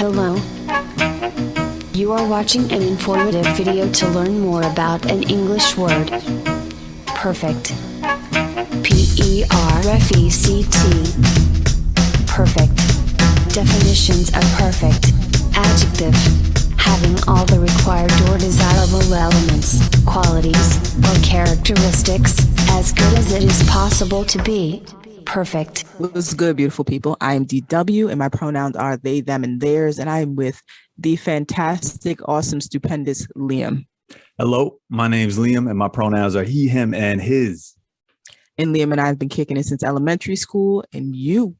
Hello. You are watching an informative video to learn more about an English word. Perfect. Perfect. Perfect. Definitions of perfect. Adjective. Having all the required or desirable elements, qualities, or characteristics, as good as it is possible to be. Perfect. What's good, beautiful people? I am DW, and my pronouns are they, them, and theirs, and I am with the fantastic, awesome, stupendous Liam. Hello, my name's Liam, and my pronouns are he, him, and his. And Liam and I have been kicking it since elementary school, and you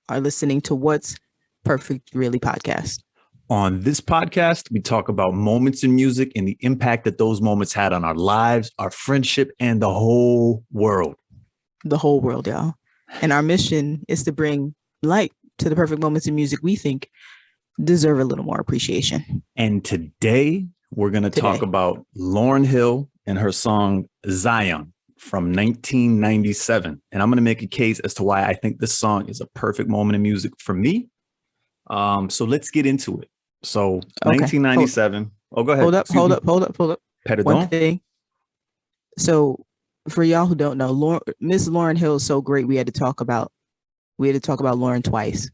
are listening to What's Perfect Really podcast. On this podcast, we talk about moments in music and the impact that those moments had on our lives, our friendship, and the whole world. The whole world, y'all. And our mission is to bring light to the perfect moments in music we think deserve a little more appreciation. And today, we're going to talk about Lauryn Hill and her song Zion from 1997. And I'm going to make a case as to why I think this song is a perfect moment in music for me. So let's get into it. So 1997. Oh, go ahead. Hold up. Pardon? One thing. So for y'all who don't know, Miss Lauryn Hill is so great. We had to talk about Lauryn twice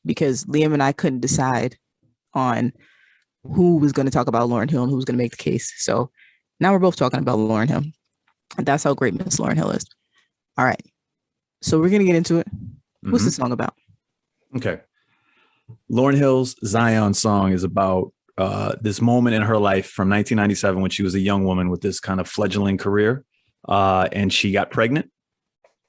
because Liam and I couldn't decide on who was going to talk about Lauryn Hill and who was going to make the case. So now we're both talking about Lauryn Hill. And that's how great Miss Lauryn Hill is. All right. So we're going to get into it. What's the song about? Okay. Lauryn Hill's Zion song is about this moment in her life from 1997 when she was a young woman with this kind of fledgling career. And she got pregnant,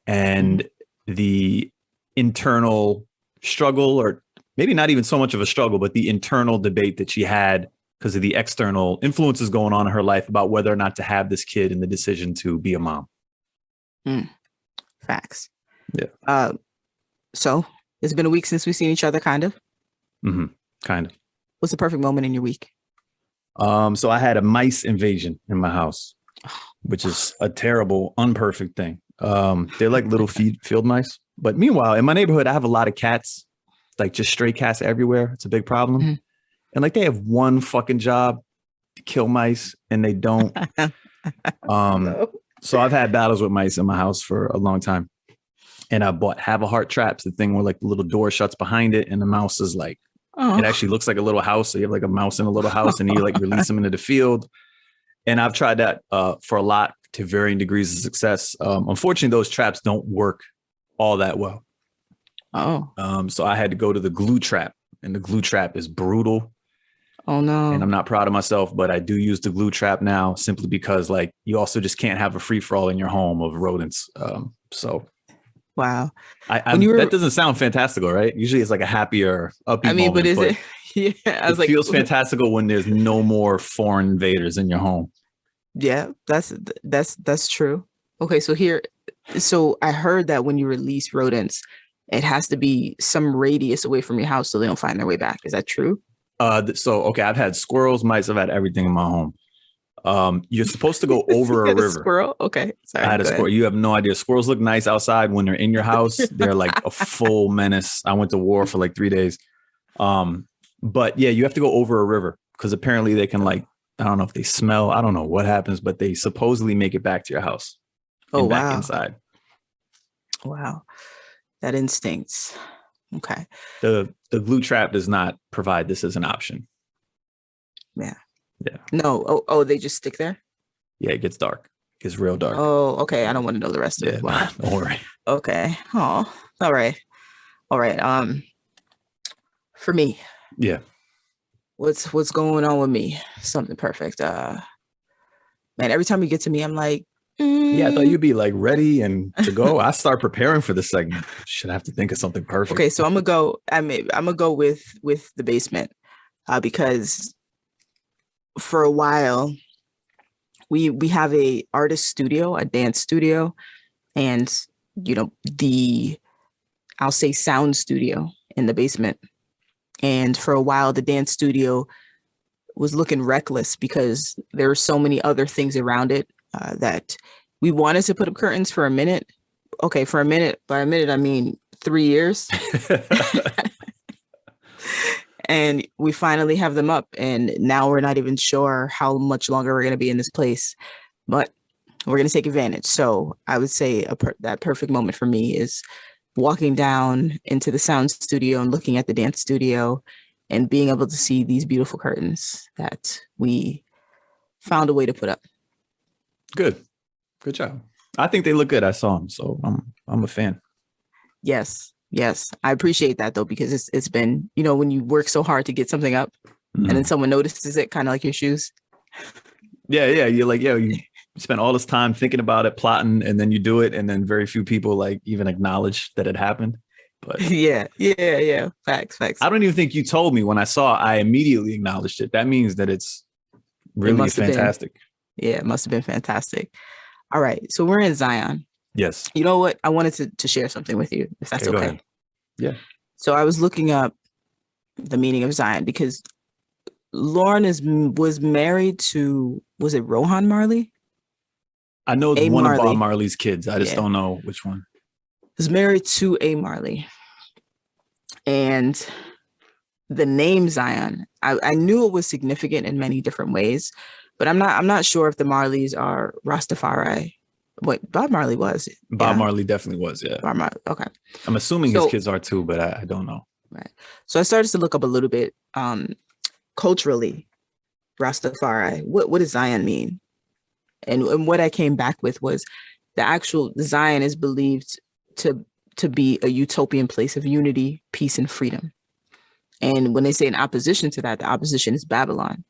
and the internal struggle, or maybe not even so much of a struggle, but the internal debate that she had because of the external influences going on in her life about whether or not to have this kid and the decision to be a mom. Facts. Yeah. So it's been a week since we've seen each other, kind of. Kind of. What's the perfect moment in your week? So I had a mice invasion in my house, which is a terrible, unperfect thing. They're like little field mice. But meanwhile, in my neighborhood, I have a lot of cats, like just stray cats everywhere. It's a big problem. And like they have one fucking job to kill mice, and they don't. So I've had battles with mice in my house for a long time. And I bought Have a Heart traps, the thing where like the little door shuts behind it and the mouse is like, it actually looks like a little house. So you have like a mouse in a little house and you like release them into the field. And I've tried that for a lot to varying degrees of success. Unfortunately, those traps don't work all that well. So I had to go to the glue trap, and the glue trap is brutal. Oh, no. And I'm not proud of myself, but I do use the glue trap now simply because like you also just can't have a free for all in your home of rodents. Wow. That doesn't sound fantastical, right? Usually it's like a happier, upbeat moment. But is it? Yeah. It feels fantastical when there's no more foreign invaders in your home. Yeah, that's true. Okay, so I heard that when you release rodents, it has to be some radius away from your house so they don't find their way back. Is that true? I've had squirrels, mice, I've had everything in my home. You're supposed to go over a river. Squirrel? Okay. Sorry. I had a squirrel. You have no idea. Squirrels look nice outside when they're in your house. They're like a full menace. I went to war for like 3 days. But yeah, you have to go over a river because apparently they can like, I don't know if they smell. I don't know what happens, but they supposedly make it back to your house. Oh, back wow. Inside. Wow. That instincts. Okay. The glue trap does not provide this as an option. Yeah. Yeah. No. Oh, they just stick there? Yeah, it gets dark. It gets real dark. Oh, okay. I don't want to know the rest of it. Wow. Don't worry. Okay. Oh, all right. For me. Yeah. What's going on with me? Something perfect. Man, every time you get to me, I'm like, Yeah, I thought you'd be like ready and to go. I start preparing for the segment. Should have to think of something perfect. Okay, so I'm gonna go with the basement, because for a while we have a artist studio, a dance studio, and I'll say sound studio in the basement. And for a while, the dance studio was looking reckless because there were so many other things around it that we wanted to put up curtains for a minute. Okay, for a minute. By a minute, I mean 3 years. And we finally have them up. And now we're not even sure how much longer we're going to be in this place, but we're going to take advantage. So I would say that perfect moment for me is walking down into the sound studio and looking at the dance studio and being able to see these beautiful curtains that we found a way to put up. Good job. I think they look good. I saw them, so I'm a fan. Yes, I appreciate that though, because it's been, when you work so hard to get something up, and then someone notices it, kind of like your shoes. Yeah, you're like, you spent all this time thinking about it, plotting, and then you do it, and then very few people like even acknowledge that it happened. But yeah. Facts. I don't even think you told me when I saw it. I immediately acknowledged it. That means that it's really fantastic. Yeah, it must have been fantastic. All right, so we're in Zion. Yes. You know what? I wanted to share something with you, if that's okay. Yeah. So I was looking up the meaning of Zion because Lauryn was married to, was it Rohan Marley? I know it's one of Bob Marley's kids. I just don't know which one. Was married to A. Marley. And the name Zion, I knew it was significant in many different ways, but I'm not sure if the Marleys are Rastafari. What Bob Marley was. Bob Marley definitely was, yeah. Bob Marley, okay. I'm assuming his kids are too, but I don't know. Right. So I started to look up a little bit culturally, Rastafari. What does Zion mean? And what I came back with was the actual Zion is believed to be a utopian place of unity, peace, and freedom. And when they say in opposition to that, the opposition is Babylon.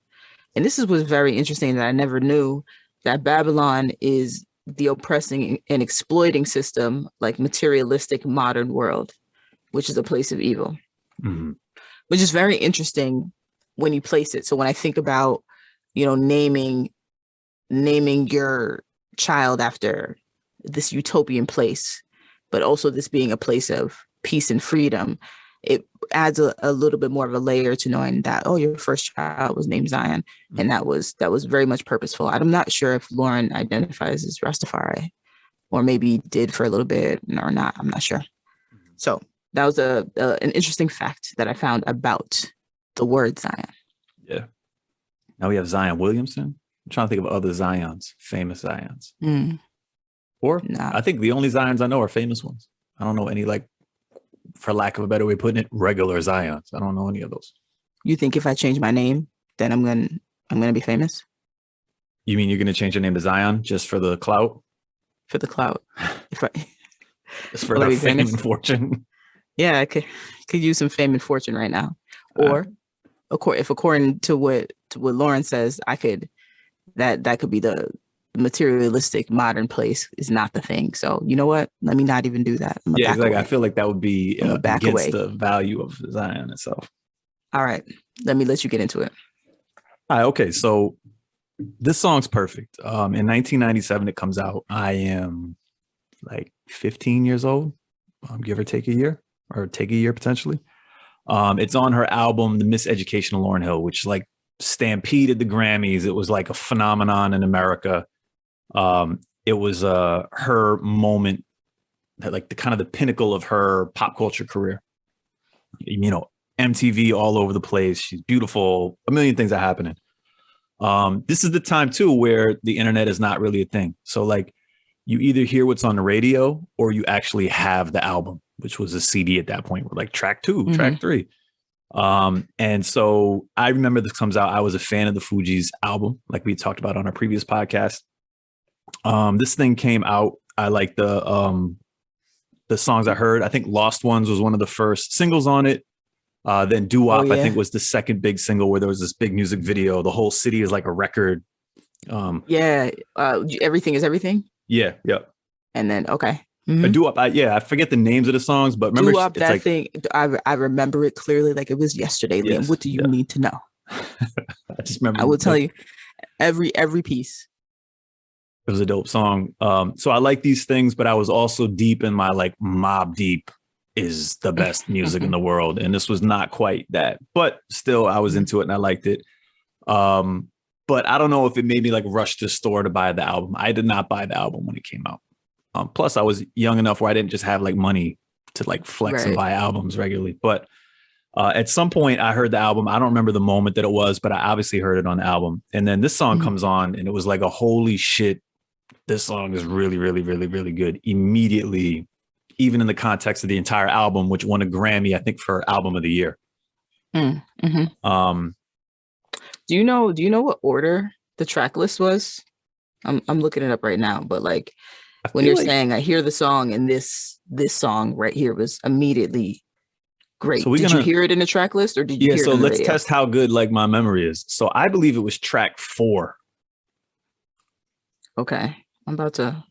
And this was very interesting that I never knew that Babylon is the oppressing and exploiting system, like materialistic modern world, which is a place of evil, which is very interesting when you place it. So when I think about, naming your child after this utopian place, but also this being a place of peace and freedom, it adds a little bit more of a layer to knowing that, your first child was named Zion. And that was very much purposeful. I'm not sure if Lauryn identifies as Rastafari, or maybe did for a little bit or not. I'm not sure. So that was an interesting fact that I found about the word Zion. Yeah. Now we have Zion Williamson. I'm trying to think of other Zions, famous Zions. Or I think the only Zions I know are famous ones. I don't know any, like, for lack of a better way of putting it, regular Zions. I don't know any of those. You think if I change my name, then I'm gonna be famous? You mean you're gonna change your name to Zion just for the clout? For the clout. Just for the fame and fortune. Yeah, I could use some fame and fortune right now. Or if according to what Lauryn says, I could that could be the materialistic modern place is not the thing. So you know what? Let me not even do that. Yeah, exactly. I feel like that would be against the value of Zion itself. All right. Let me let you get into it. All right. Okay. So this song's perfect. In 1997, it comes out. I am like 15 years old, give or take a year, or take a year potentially. It's on her album, The Miseducation of Lauryn Hill, which like stampeded the Grammys. It was like a phenomenon in America. It was her moment, that like the kind of the pinnacle of her pop culture career. MTV all over the place. She's beautiful. A million things are happening. This is the time too where the internet is not really a thing. So like you either hear what's on the radio or you actually have the album, which was a CD at that point. We're like track 2, track 3. And so I remember this comes out. I was a fan of the Fugees album, like we talked about on our previous podcast. This thing came out. I like the songs I heard. I think Lost Ones was one of the first singles on it. Then Doo Wop, I think, was the second big single where there was this big music video. The whole city is like a record. Everything is Everything. Yeah. And then Doo Wop, I forget the names of the songs, but remember Doo Wop, that like, thing. I remember it clearly, like it was yesterday. Liam, what do you need to know? I just remember. I will tell you every piece. It was a dope song. So I like these things, but I was also deep in my like Mobb Deep is the best music in the world. And this was not quite that, but still I was into it and I liked it. But I don't know if it made me like rush to the store to buy the album. I did not buy the album when it came out. Plus I was young enough where I didn't just have like money to like flex and buy albums regularly. But At some point, I heard the album. I don't remember the moment that it was, but I obviously heard it on the album. And then this song comes on, and it was like a holy shit. This song is really, really, really, really good. Immediately, even in the context of the entire album, which won a Grammy, I think, for Album of the Year. Mm-hmm. Do you know what order the track list was? I'm looking it up right now, but like when you're saying I hear the song and this song right here was immediately great. So did you hear it in the track list or did you hear it on the radio? Let's test how good like my memory is. So I believe it was track 4. Okay. I'm about to.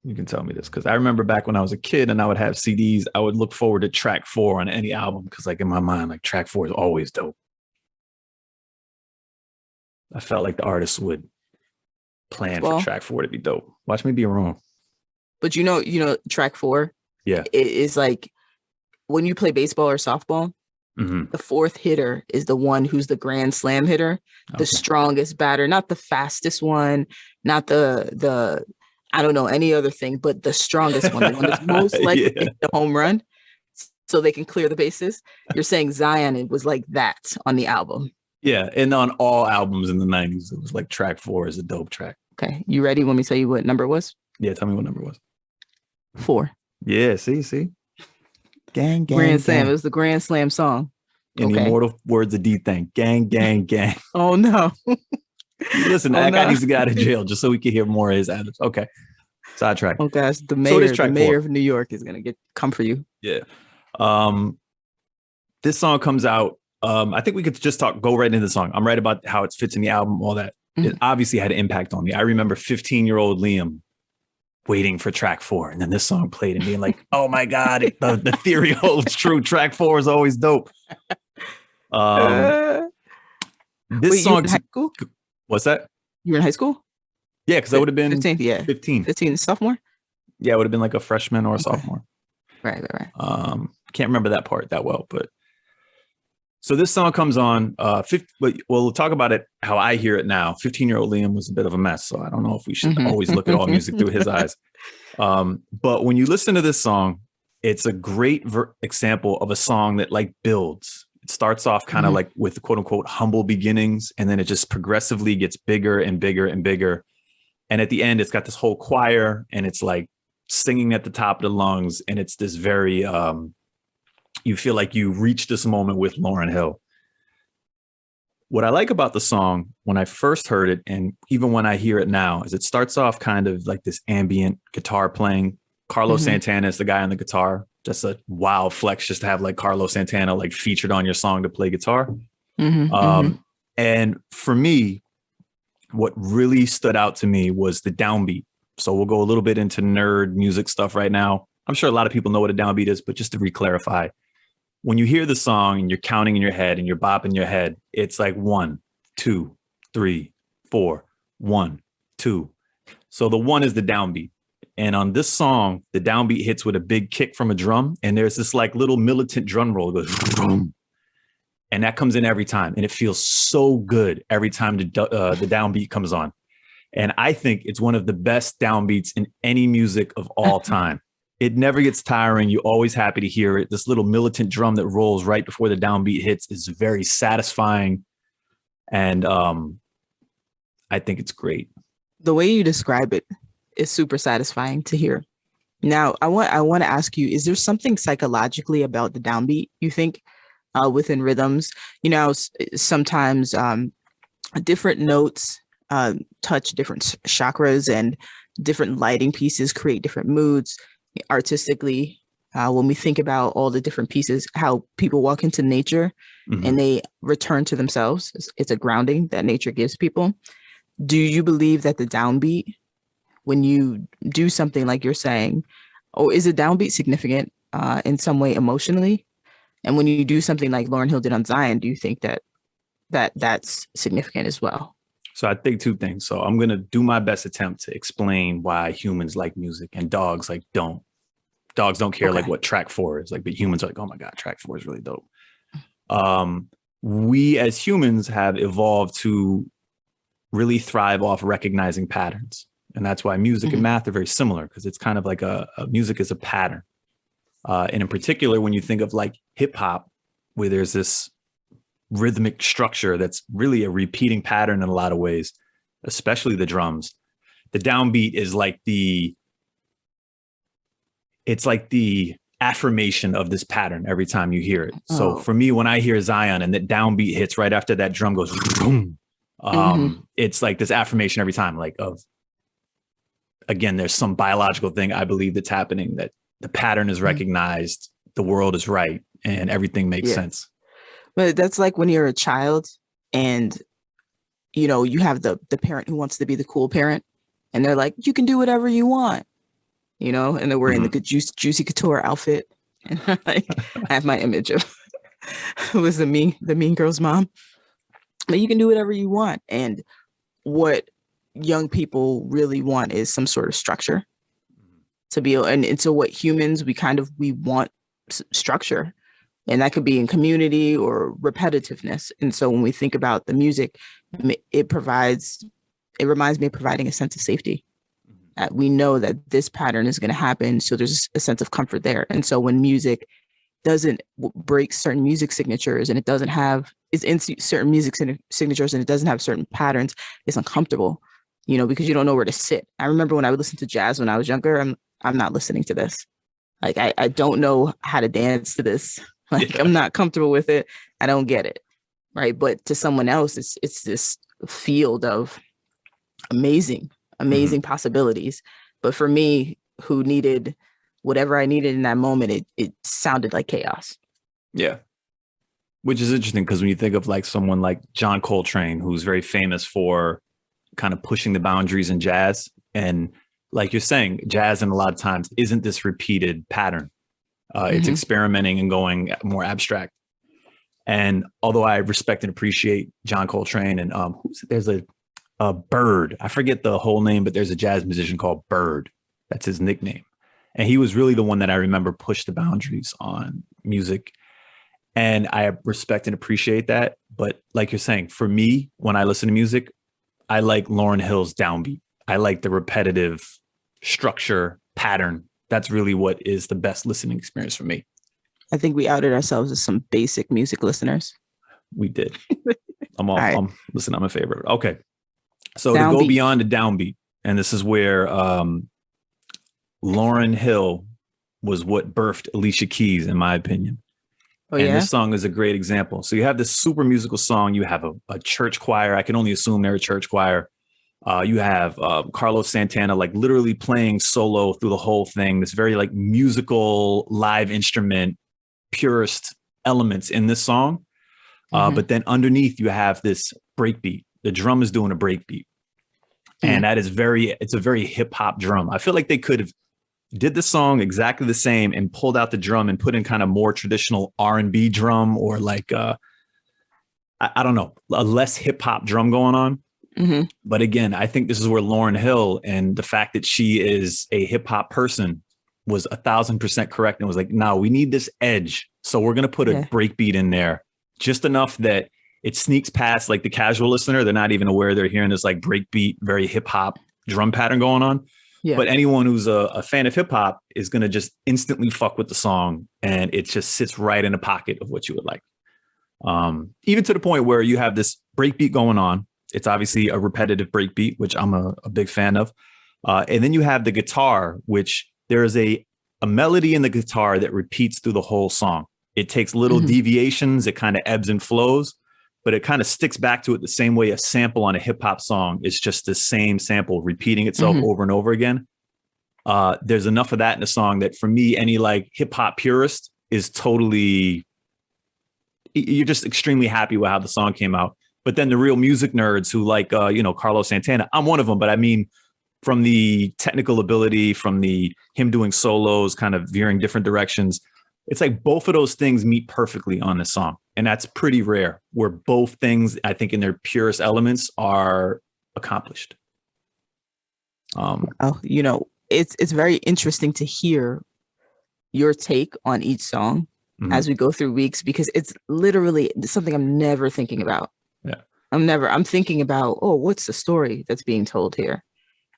You can tell me this because I remember back when I was a kid and I would have CDs, I would look forward to track 4 on any album because like in my mind, like track 4 is always dope. I felt like the artist would plan for track 4 to be dope. Watch me be wrong. But you know, track 4, yeah, it is like when you play baseball or softball, the fourth hitter is the one who's the grand slam hitter, the strongest batter, not the fastest one, not the I don't know any other thing, but the strongest one, the one that's most likely to hit the home run, so they can clear the bases. You're saying Zion, it was like that on the album. Yeah, and on all albums in the 90s, it was like track 4 is a dope track. Okay, you ready? Let me tell you what number it was. Yeah, tell me what number it was. 4. Yeah, see. Gang, Grand Slam. It was the Grand Slam song. In the immortal words of D-Thing. Gang. Oh, no. Listen, that guy needs to get out of jail just so we can hear more of his ad-libs. Okay. Sidetrack. Oh, gosh. The mayor of New York is going to come for you. Yeah. This song comes out. I think we could just go right into the song. I'm right about how it fits in the album, all that. It obviously had an impact on me. I remember 15-year-old Liam waiting for track 4. And then this song played and being like, oh my God, the theory holds true. Track 4 is always dope. This song. You were in high school? What's that? You were in high school? Yeah, because I would have been 15. Yeah. 15, sophomore? Yeah, it would have been like a freshman or a sophomore. Right. Can't remember that part that well, but so this song comes on. We'll talk about it how I hear it now. 15-year-old Liam was a bit of a mess, so I don't know if we should always look at all music through his eyes. But when you listen to this song, it's a great example of a song that like builds. It starts off kind of like with quote unquote humble beginnings, and then it just progressively gets bigger and bigger and bigger. And at the end, it's got this whole choir, and it's like singing at the top of the lungs, and it's this very you feel like you reach this moment with Lauryn Hill. What I like about the song when I first heard it, and even when I hear it now, is it starts off kind of like this ambient guitar playing. Carlos Santana is the guy on the guitar. Just a wild flex just to have like Carlos Santana like featured on your song to play guitar. And for me, what really stood out to me was the downbeat. So we'll go a little bit into nerd music stuff right now. I'm sure a lot of people know what a downbeat is, but just to re-clarify, when you hear the song and you're counting in your head and you're bopping your head, it's like 1, 2, 3, 4, 1, 2. So the 1 is the downbeat. And on this song, the downbeat hits with a big kick from a drum. And there's this like little militant drum roll that goes, vroom, and that comes in every time. And it feels so good every time the downbeat comes on. And I think it's one of the best downbeats in any music of all time. It never gets tiring. You're always happy to hear it. This little militant drum that rolls right before the downbeat hits is very satisfying. And I think it's great. The way you describe it is super satisfying to hear. Now, I want to ask you, is there something psychologically about the downbeat, you think, within rhythms? You know, sometimes different notes touch different chakras, and different lighting pieces create different moods. Artistically, when we think about all the different pieces, how people walk into nature and they return to themselves, it's a grounding that nature gives people. Do you believe that the downbeat, when you do something like you're saying, or is a downbeat significant in some way emotionally? And when you do something like Lauryn Hill did on Zion, do you think that's significant as well? So I think 2 things. So I'm going to do my best attempt to explain why humans like music and dogs like don't. Dogs don't care like what track 4 is like, but humans are like, oh my God, track 4 is really dope. We as humans have evolved to really thrive off recognizing patterns. And that's why music and math are very similar, because it's kind of like a music is a pattern. And in particular, when you think of like hip hop, where there's this rhythmic structure that's really a repeating pattern in a lot of ways, especially the drums. The downbeat is like it's like the affirmation of this pattern every time you hear it. So for me, when I hear Zion and that downbeat hits right after that drum goes, boom, it's like this affirmation every time, like of, again, there's some biological thing I believe that's happening, that the pattern is recognized, the world is right, and everything makes sense. But that's like when you're a child and, you know, you have the parent who wants to be the cool parent and they're like, you can do whatever you want, you know, and they're wearing the good juicy couture outfit. And like, I have my image of who was the mean girl's mom. But you can do whatever you want. And what young people really want is some sort of structure to be, and so what humans, we want structure, and that could be in community or repetitiveness. And so when we think about the music, it reminds me of providing a sense of safety. We know that this pattern is going to happen, so there's a sense of comfort there. And so when music doesn't break certain music signatures, and is in certain music signatures, and it doesn't have certain patterns, it's uncomfortable, you know, because you don't know where to sit. I remember when I would listen to jazz when I was younger, I'm not listening to this. Like, I don't know how to dance to this. Like, I'm not comfortable with it. I don't get it. Right. But to someone else, it's this field of amazing possibilities. But for me, who needed whatever I needed in that moment, it sounded like chaos. Yeah. Which is interesting, because when you think of like someone like John Coltrane, who's very famous for kind of pushing the boundaries in jazz, and like you're saying, jazz in a lot of times isn't this repeated pattern. It's experimenting and going more abstract. And although I respect and appreciate John Coltrane, and there's a Bird, I forget the whole name, but there's a jazz musician called Bird. That's his nickname. And he was really the one that I remember pushed the boundaries on music. And I respect and appreciate that. But like you're saying, for me, when I listen to music, I like Lauryn Hill's downbeat. I like the repetitive structure pattern. That's really what is the best listening experience for me. I think we outed ourselves as some basic music listeners. We did. I'm a favorite. Okay. So downbeat. To go beyond the downbeat, and this is where Lauryn Hill was what birthed Alicia Keys, in my opinion. This song is a great example. So you have this super musical song. You have a church choir. I can only assume they're a church choir. You have Carlos Santana, like literally playing solo through the whole thing. This very like musical live instrument, purest elements in this song. But then underneath you have this breakbeat. The drum is doing a breakbeat. And that is it's a very hip hop drum. I feel like they could have did the song exactly the same and pulled out the drum and put in kind of more traditional R&B drum, or like, I don't know, a less hip hop drum going on. But again, I think this is where Lauryn Hill, and the fact that she is a hip hop person, was 1,000% correct, and was like, no, we need this edge. So we're going to put a breakbeat in there, just enough that it sneaks past like the casual listener. They're not even aware they're hearing this like breakbeat, very hip hop drum pattern going on. But anyone who's a fan of hip hop is going to just instantly fuck with the song, and it just sits right in the pocket of what you would like. Even to the point where you have this breakbeat going on. It's obviously a repetitive breakbeat, which I'm a big fan of. And then you have the guitar, which there is a melody in the guitar that repeats through the whole song. It takes little deviations. It kind of ebbs and flows, but it kind of sticks back to it the same way a sample on a hip hop song is just the same sample repeating itself over and over again. There's enough of that in the song that for me, any like hip hop purist is totally, you're just extremely happy with how the song came out. But then the real music nerds who like, Carlos Santana, I'm one of them, but I mean, from the technical ability, from him doing solos, kind of veering different directions, it's like both of those things meet perfectly on this song. And that's pretty rare, where both things, I think in their purest elements, are accomplished. It's very interesting to hear your take on each song as we go through weeks, because it's literally something I'm never thinking about. I'm thinking about, what's the story that's being told here?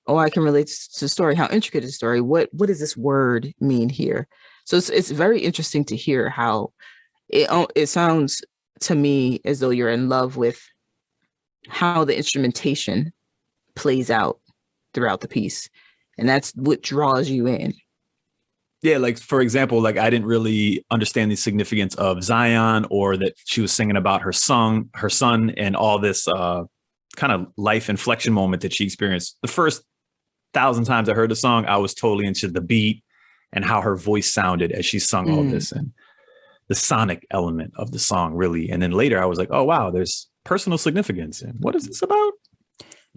I can relate to the story. How intricate is the story? What does this word mean here? So it's very interesting to hear how it sounds to me as though you're in love with how the instrumentation plays out throughout the piece, and that's what draws you in. Yeah, like for example, like I didn't really understand the significance of Zion, or that she was singing about her son, and all this kind of life inflection moment that she experienced. The first 1,000 times I heard the song, I was totally into the beat and how her voice sounded as she sung all this, and the sonic element of the song, really. And then later I was like, oh wow, there's personal significance. And what is this about?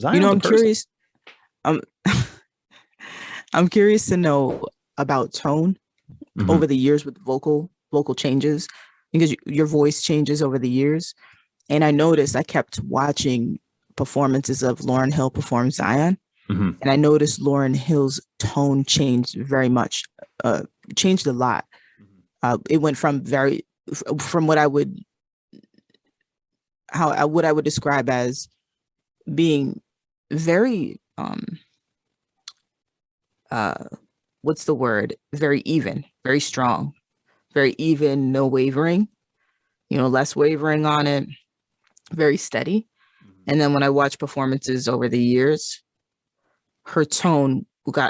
Zion, I'm curious. I'm curious to know about tone over the years with vocal changes, because your voice changes over the years. And I noticed, I kept watching performances of Lauryn Hill perform Zion, and I noticed Lauryn Hill's tone changed very much, changed a lot. It went from what I would describe as being very what's the word? Very even, very strong, very even, no wavering, less wavering on it, very steady. And then when I watch performances over the years, her tone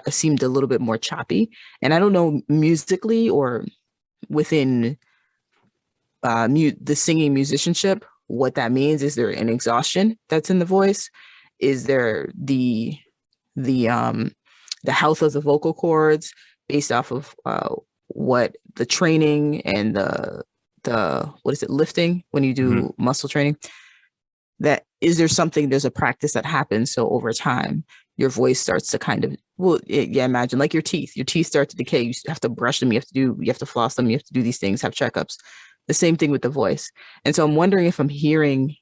seemed a little bit more choppy. And I don't know, musically or within the singing musicianship, what that means. Is there an exhaustion that's in the voice? Is there the health of the vocal cords based off of what the training and the what is it, lifting when you do muscle training? That is there something, there's a practice that happens. So over time, your voice starts to kind of, imagine like your teeth start to decay. You have to brush them. You have to floss them. You have to do these things, have checkups. The same thing with the voice. And so I'm wondering if I'm hearing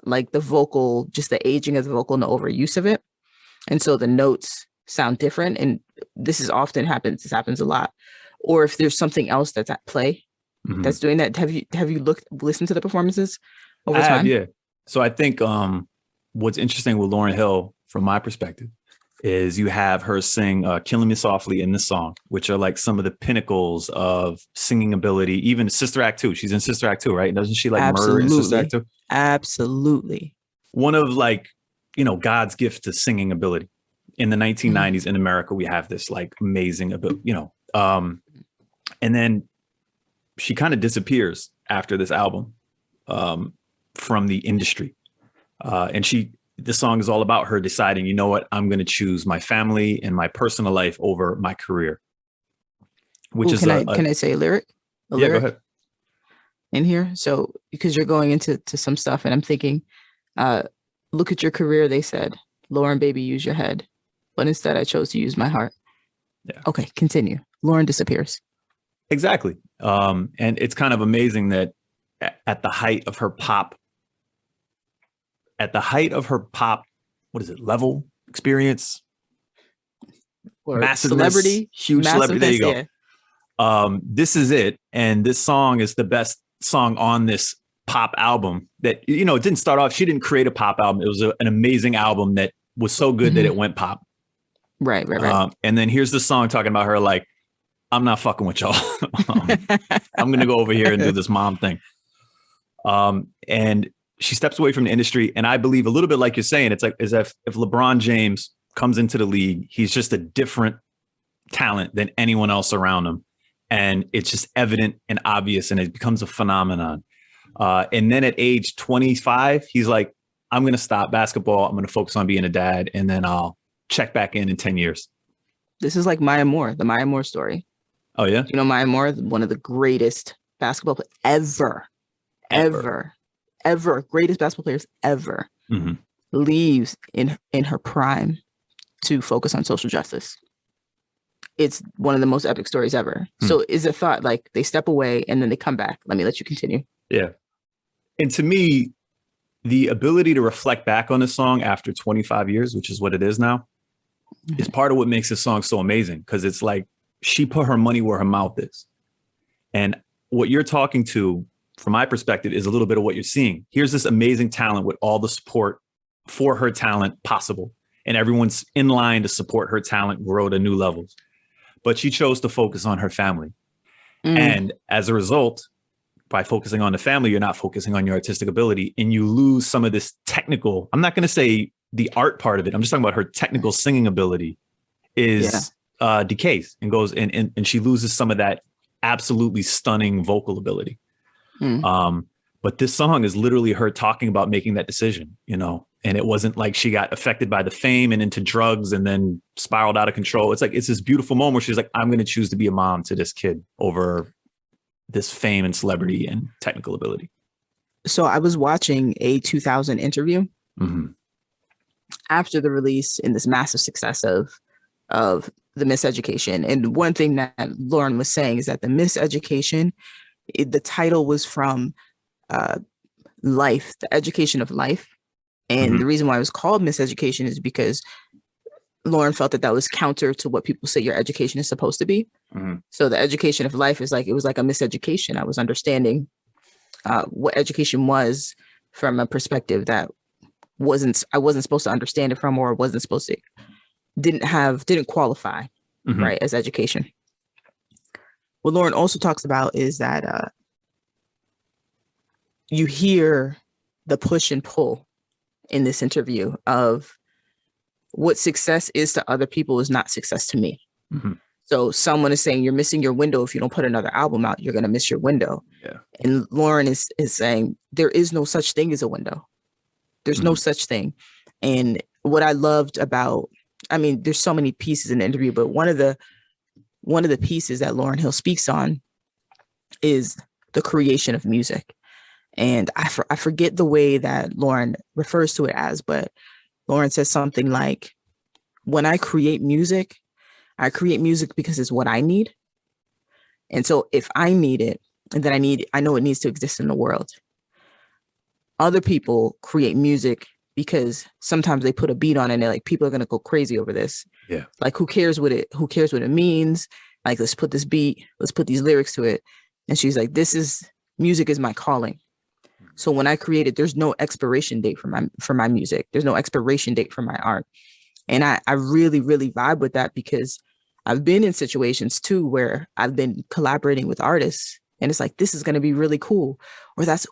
like the vocal, just the aging of the vocal and the overuse of it. And so the notes sound different. And this happens a lot. Or if there's something else that's at play that's doing that. Have you listened to the performances over time? Yeah. So I think what's interesting with Lauryn Hill, from my perspective, is you have her sing Killing Me Softly in this song, which are like some of the pinnacles of singing ability. Even Sister Act 2. She's in Sister Act 2, right? Doesn't she like murder in Sister Act 2? Absolutely. One of like, God's gift to singing ability. In the 1990s in America, we have this like amazing ability, and then she kind of disappears after this album from the industry. And the song is all about her deciding, you know what, I'm going to choose my family and my personal life over my career. Can I say a lyric? Go ahead. In here. So, because you're going into some stuff and I'm thinking, look at your career, they said, Lauryn, baby, use your head. But instead I chose to use my heart. Yeah. Okay, continue. Lauryn disappears. Exactly. And it's kind of amazing that at the height of her pop, what is it, level experience? Or celebrity, huge celebrity. There you go. Yeah. This is it. And this song is the best song on this pop album that, it didn't start off. She didn't create a pop album. It was an amazing album that was so good that it went pop. Right. And then here's the song talking about her like, I'm not fucking with y'all. I'm going to go over here and do this mom thing. And she steps away from the industry. And I believe a little bit like you're saying, it's like as if LeBron James comes into the league, he's just a different talent than anyone else around him. And it's just evident and obvious, and it becomes a phenomenon. And then at age 25, he's like, I'm going to stop basketball. I'm going to focus on being a dad. And then I'll check back in 10 years. This is like Maya Moore, the Maya Moore story. Oh, yeah. Maya Moore, one of the greatest basketball players ever, greatest basketball players ever, leaves in her prime to focus on social justice. It's one of the most epic stories ever. So is a thought like they step away and then they come back. Let me let you continue. Yeah. And to me, the ability to reflect back on a song after 25 years, which is what it is now, is part of what makes this song so amazing. Because it's like she put her money where her mouth is. And what you're talking to, from my perspective, is a little bit of what you're seeing. Here's this amazing talent with all the support for her talent possible. And everyone's in line to support her talent grow to new levels. But she chose to focus on her family. And as a result, by focusing on the family, you're not focusing on your artistic ability, and you lose some of this technical. I'm not going to say the art part of it. I'm just talking about her technical singing ability is decays and goes and she loses some of that absolutely stunning vocal ability. But this song is literally her talking about making that decision, you know, and it wasn't like she got affected by the fame and into drugs and then spiraled out of control. It's like, it's this beautiful moment where she's like, I'm going to choose to be a mom to this kid over this fame and celebrity and technical ability. So I was watching a 2000 interview after the release and this massive success of the Miseducation. And one thing that Lauryn was saying is that the Miseducation, the title was from life, the education of life. And the reason why it was called Miseducation is because Lauryn felt that was counter to what people say your education is supposed to be. So the education of life is like, it was like a miseducation. I was understanding what education was from a perspective that I wasn't supposed to understand it from, or wasn't supposed to, didn't qualify, right, as education. What Lauryn also talks about is that you hear the push and pull in this interview of what success is to other people is not success to me. So someone is saying you're missing your window. If you don't put another album out, you're going to miss your window. And Lauryn is saying there is no such thing as a window. There's no such thing. And what I loved about, I mean, there's so many pieces in the interview, but one of the pieces that Lauryn Hill speaks on is the creation of music. And I forget the way that Lauryn refers to it as, but Lauryn says something like, when I create music because it's what I need. And so if I need it, and then I know it needs to exist in the world. Other people create music because sometimes they put a beat on it and they're like, people are going to go crazy over this. Yeah. Like, who cares what it means? Like, let's put this beat, let's put these lyrics to it. And she's like, music is my calling. So when I create it, there's no expiration date for my music. There's no expiration date for my art. And I really, really vibe with that, because I've been in situations too where I've been collaborating with artists and it's like, this is going to be really cool.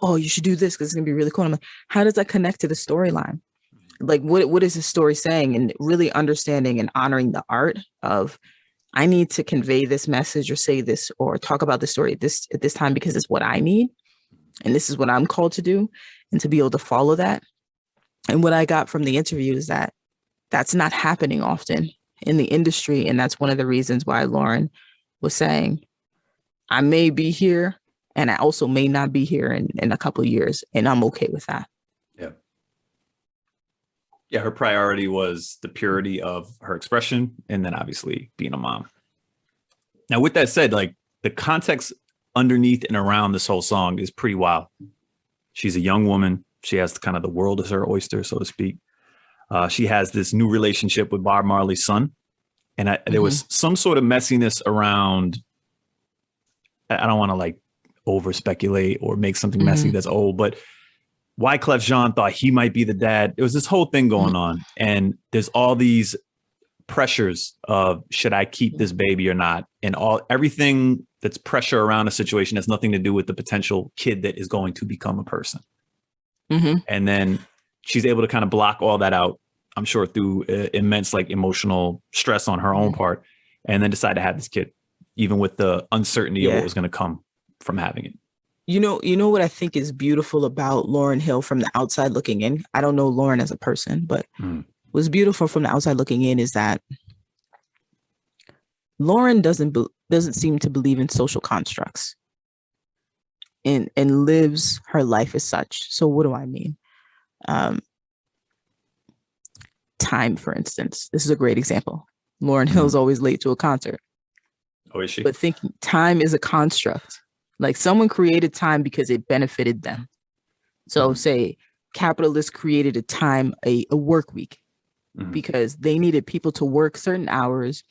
Or you should do this because it's going to be really cool. And I'm like, how does that connect to the storyline? Like, what is the story saying? And really understanding and honoring the art of, I need to convey this message or say this or talk about the story at this time because it's what I need. And this is what I'm called to do, and to be able to follow that. And what I got from the interview is that that's not happening often in the industry. And that's one of the reasons why Lauryn was saying, I may be here and I also may not be here in a couple of years. And I'm okay with that. Yeah. Yeah. Her priority was the purity of her expression, and then obviously being a mom. Now, with that said, like, the context underneath and around this whole song is pretty wild. She's a young woman. She has kind of the world as her oyster, so to speak. She has this new relationship with Bob Marley's son. And there was some sort of messiness around, I don't want to like over speculate or make something messy that's old, but Wyclef Jean thought he might be the dad. There was this whole thing going on. And there's all these pressures of, should I keep this baby or not? And everything that's pressure around a situation has nothing to do with the potential kid that is going to become a person. And then she's able to kind of block all that out, I'm sure, through immense like emotional stress on her own part, and then decide to have this kid, even with the uncertainty of what was going to come from having it. You know what I think is beautiful about Lauryn Hill from the outside looking in? I don't know Lauryn as a person, but what's beautiful from the outside looking in is that Lauryn doesn't seem to believe in social constructs and lives her life as such. So what do I mean? Time, for instance. This is a great example. Lauryn Hill's always late to a concert. Oh, is she? But thinking time is a construct. Like, someone created time because it benefited them. So say capitalists created a work week because they needed people to work certain hours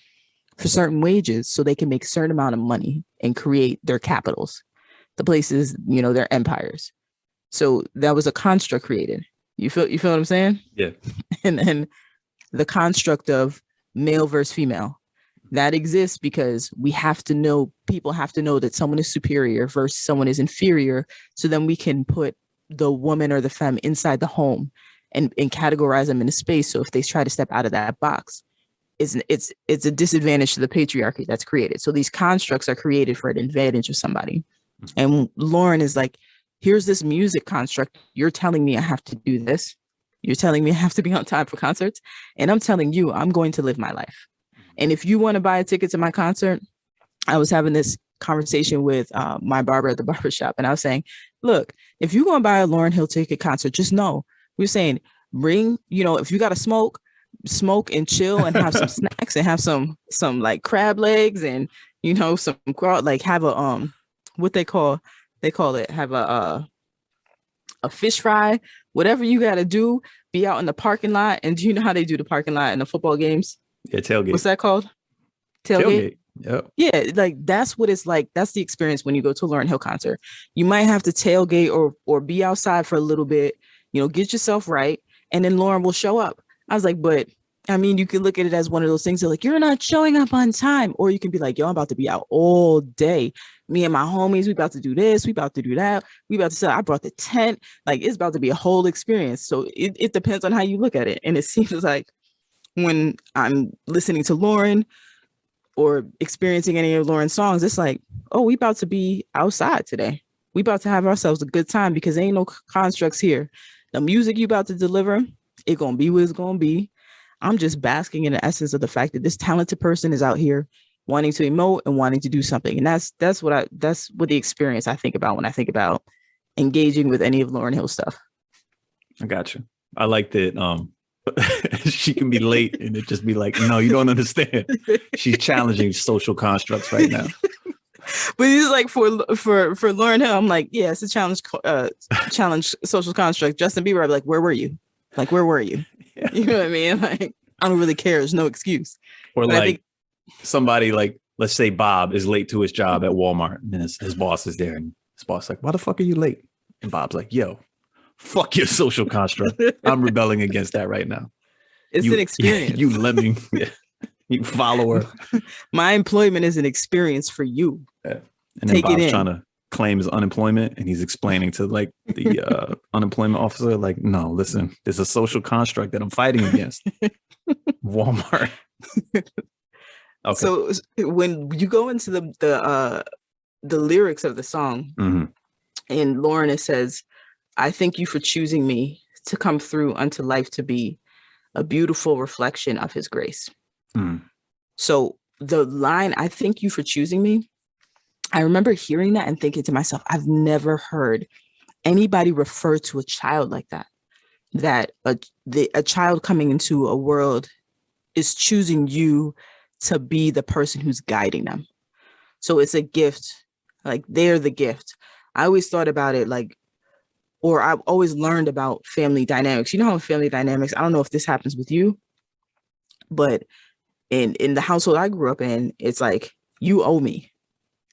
for certain wages so they can make a certain amount of money and create their capitals, the places, their empires. So that was a construct created. You feel what I'm saying? Yeah. And then the construct of male versus female. That exists because people have to know that someone is superior versus someone is inferior. So then we can put the woman or the femme inside the home and categorize them in a space. So if they try to step out of that box, it's a disadvantage to the patriarchy that's created. So these constructs are created for an advantage of somebody. And Lauryn is like, here's this music construct. You're telling me I have to do this. You're telling me I have to be on time for concerts. And I'm telling you, I'm going to live my life. And if you want to buy a ticket to my concert, I was having this conversation with my barber at the barbershop. And I was saying, look, if you're going to buy a Lauryn Hill ticket concert, just know we're saying bring, if you got to smoke and chill and have some snacks and have some like crab legs and, some like have a, what they call it, have a fish fry, whatever you got to do, be out in the parking lot. And do you know how they do the parking lot in the football games? Yeah, tailgate. What's that called? Tailgate. Yep. Yeah, like that's what it's like. That's the experience when you go to a Lauryn Hill concert. You might have to tailgate or be outside for a little bit, get yourself right, and then Lauryn will show up. I was like, but I mean, you can look at it as one of those things that like, you're not showing up on time. Or you can be like, yo, I'm about to be out all day. Me and my homies, we about to do this, we about to do that. We about to sell. I brought the tent. Like, it's about to be a whole experience. So it depends on how you look at it. And it seems like when I'm listening to Lauryn or experiencing any of Lauryn's songs, it's like, oh, we about to be outside today. We about to have ourselves a good time because there ain't no constructs here. The music you about to deliver, it gonna be what it's gonna be. I'm just basking in the essence of the fact that this talented person is out here wanting to emote and wanting to do something. And that's what the experience I think about when I think about engaging with any of Lauryn Hill stuff. I got you. I like that. She can be late and it just be like, no, you don't understand. She's challenging social constructs right now. But it's like for Lauryn Hill, I'm like, yeah, it's a challenge social construct. Justin Bieber, I'd be like, where were you? Like, where were you? Yeah. You know what I mean? Like, I don't really care. There's no excuse. Or but like somebody like, let's say Bob is late to his job at Walmart and then his boss is there and his boss is like, why the fuck are you late? And Bob's like, yo, fuck your social construct. I'm rebelling against that right now. It's an experience. You lemming. Yeah. You follower. My employment is an experience for you. Yeah. And then Bob's trying to claim his unemployment and he's explaining to like the unemployment officer, like, no, listen, there's a social construct that I'm fighting against. Walmart. Okay. So when you go into the lyrics of the song, mm-hmm. and Lauryn, it says, I thank you for choosing me to come through unto life to be a beautiful reflection of his grace. Mm. So the line, I thank you for choosing me, I remember hearing that and thinking to myself, I've never heard anybody refer to a child like that, that a child coming into a world is choosing you to be the person who's guiding them. So it's a gift, like they're the gift. I always thought about it like, or I've always learned about family dynamics. You know how in family dynamics, I don't know if this happens with you, but in the household I grew up in, it's like, you owe me.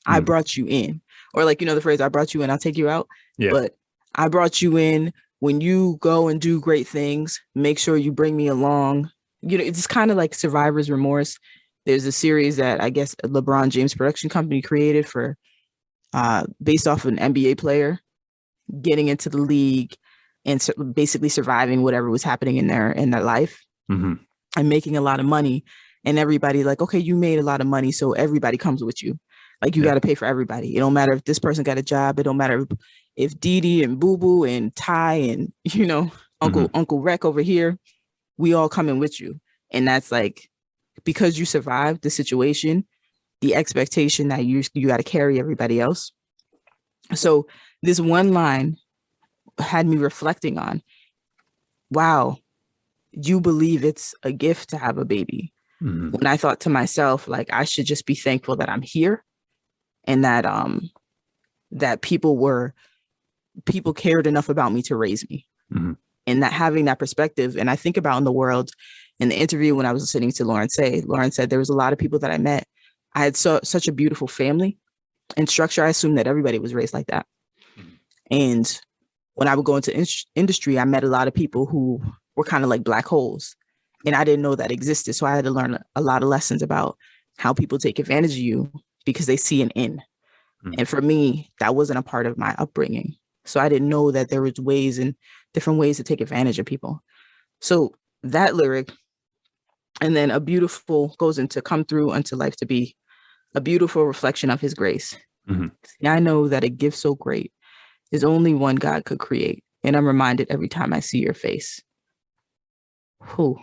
I brought you in. Or like, the phrase, I brought you in, I'll take you out. Yeah. But I brought you in. When you go and do great things, make sure you bring me along. It's kind of like survivor's remorse. There's a series that I guess LeBron James production company created for based off of an NBA player getting into the league and basically surviving whatever was happening in their life, mm-hmm. and making a lot of money. And everybody like, okay, you made a lot of money, so everybody comes with you. Like you got to pay for everybody. It don't matter if this person got a job. It don't matter if Dee Dee and Boo Boo and Ty and, Uncle Rec over here, we all coming with you. And that's like, because you survived the situation, the expectation that you got to carry everybody else. So this one line had me reflecting on, wow, you believe it's a gift to have a baby. Mm-hmm. When I thought to myself, like, I should just be thankful that I'm here. And that that people cared enough about me to raise me, mm-hmm. and that having that perspective. And I think about in the world, in the interview when I was listening to Lauryn said there was a lot of people that I met. I had such a beautiful family and structure. I assumed that everybody was raised like that. Mm-hmm. And when I would go into industry, I met a lot of people who were kind of like black holes, and I didn't know that existed. So I had to learn a lot of lessons about how people take advantage of you because they see an in. And for me, that wasn't a part of my upbringing. So I didn't know that there was ways and different ways to take advantage of people. So that lyric, and then a beautiful goes into come through unto life to be a beautiful reflection of his grace. See, I know that a gift so great is only one God could create. And I'm reminded every time I see your face. Whew.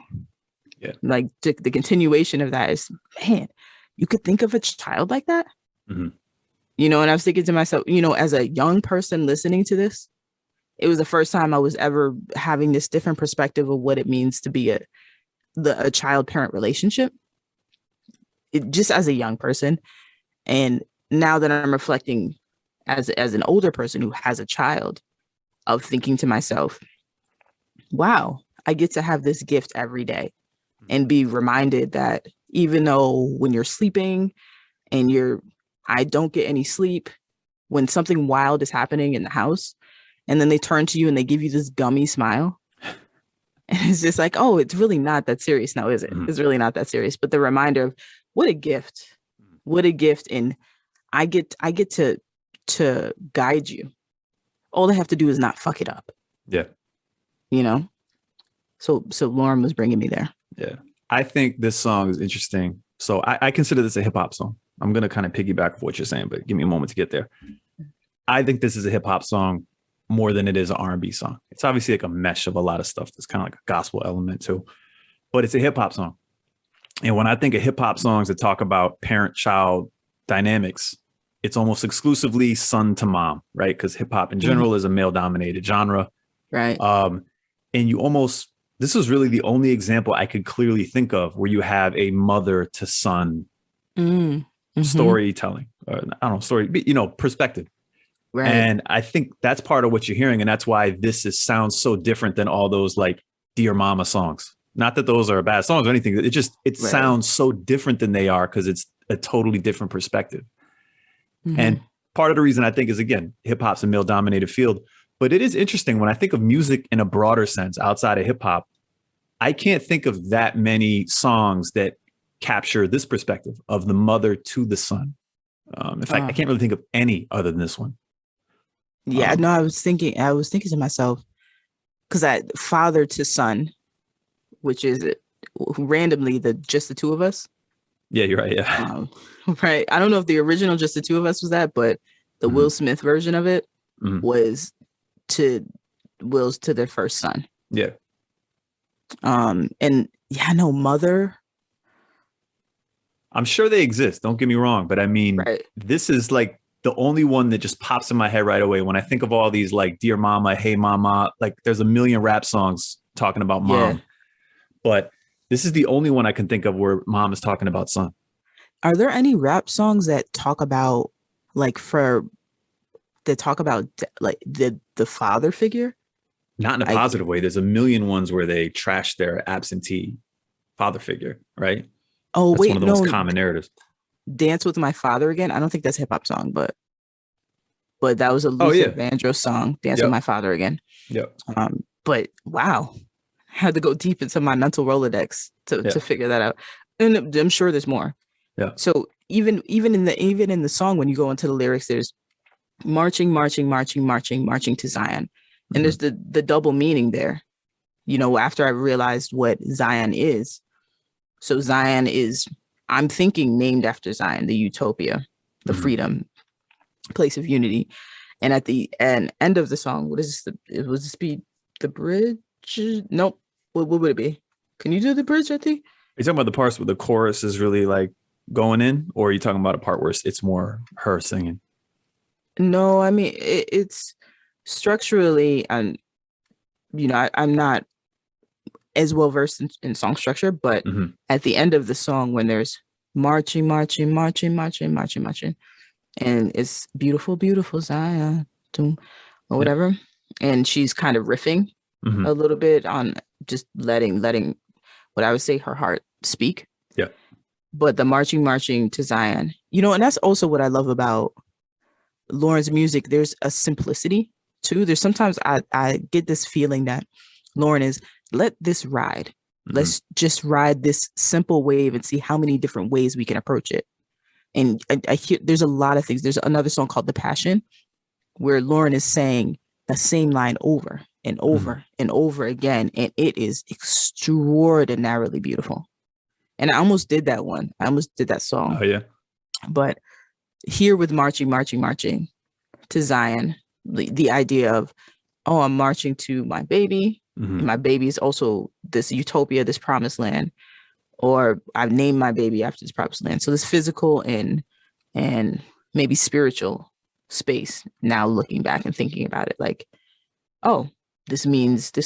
Yeah. Like the continuation of that is, man, you could think of a child like that. You know, and I was thinking to myself, you know, as a young person listening to this, it was the first time I was ever having this different perspective of what it means to be a child-parent relationship, just as a young person. And now that I'm reflecting as an older person who has a child, of thinking to myself, wow, I get to have this gift every day and be reminded that even though when you're sleeping and I don't get any sleep, when something wild is happening in the house, and then they turn to you and they give you this gummy smile. And it's just like, oh, it's really not that serious now, is it? It's really not that serious. But the reminder of what a gift. And I get to guide you. All I have to do is not fuck it up. Yeah. You know? So Lauryn was bringing me there. Yeah. I think this song is interesting. So I consider this a hip hop song. I'm going to kind of piggyback off what you're saying, but give me a moment to get there. I think this is a hip hop song more than it is an R&B song. It's obviously like a mesh of a lot of stuff. There's kind of like a gospel element too, but it's a hip hop song. And when I think of hip hop songs that talk about parent-child dynamics, it's almost exclusively son to mom, right? Because hip hop in general is a male-dominated genre. Right. And this was really the only example I could clearly think of where you have a mother to son storytelling, or I don't know, perspective. Right. And I think that's part of what you're hearing. And that's why sounds so different than all those like Dear Mama songs. Not that those are bad songs or anything. It sounds so different than they are because it's a totally different perspective. And part of the reason I think is, again, hip hop's a male dominated field. But it is interesting when I think of music in a broader sense outside of hip hop, I can't think of that many songs that capture this perspective of the mother to the son. In fact, I can't really think of any other than this one. Yeah, no, I was thinking to myself, because that father to son, which is randomly just the two of us. Yeah, you're right. Yeah. Right. I don't know if the original Just the Two of Us was that, but the Will Smith version of it was to Will's to their first son. Yeah. And yeah, no, mother. I'm sure they exist. Don't get me wrong. But I mean, this is like the only one that just pops in my head right away. When I think of all these like Dear Mama, Hey Mama, like there's a million rap songs talking about mom. Yeah. But this is the only one I can think of where mom is talking about son. Are there any rap songs that talk about the father figure? Not in a positive way. There's a million ones where they trash their absentee father figure, right? Oh, that's one of the most common narratives. Dance with My Father Again. I don't think that's a hip hop song, but that was a Luther Vandross song. Dance with My Father Again. Yep. But wow, I had to go deep into my mental Rolodex to figure that out, and I'm sure there's more. Yeah. So even in the song, when you go into the lyrics, there's marching to Zion, and there's the double meaning there. You know, after I realized what Zion is, so Zion is, I'm thinking, named after Zion, the utopia, the freedom, place of unity. And at the end of the song, what is this? Was this be the bridge? Nope. What would it be? Can you do the bridge, I think? Are you talking about the parts where the chorus is really like going in, or are you talking about a part where it's more her singing? No, I mean, it's structurally, I'm not as well versed in song structure, but at the end of the song, when there's marching, and it's beautiful Zion, or whatever, and she's kind of riffing a little bit on just letting what I would say her heart speak. Yeah. But the marching to Zion, and that's also what I love about Lauryn's music. There's a simplicity too. There's sometimes I get this feeling that Lauryn is let this ride. Let's just ride this simple wave and see how many different ways we can approach it. And I hear there's a lot of things. There's another song called The Passion where Lauryn is saying the same line over and over and over again. And it is extraordinarily beautiful. And I almost did that one. I almost did that song. Oh, yeah. But here with marching to Zion, the idea of, oh, I'm marching to my baby. And my baby is also this utopia, this promised land, or I've named my baby after this promised land. So this physical and maybe spiritual space. Now looking back and thinking about it, like, oh, this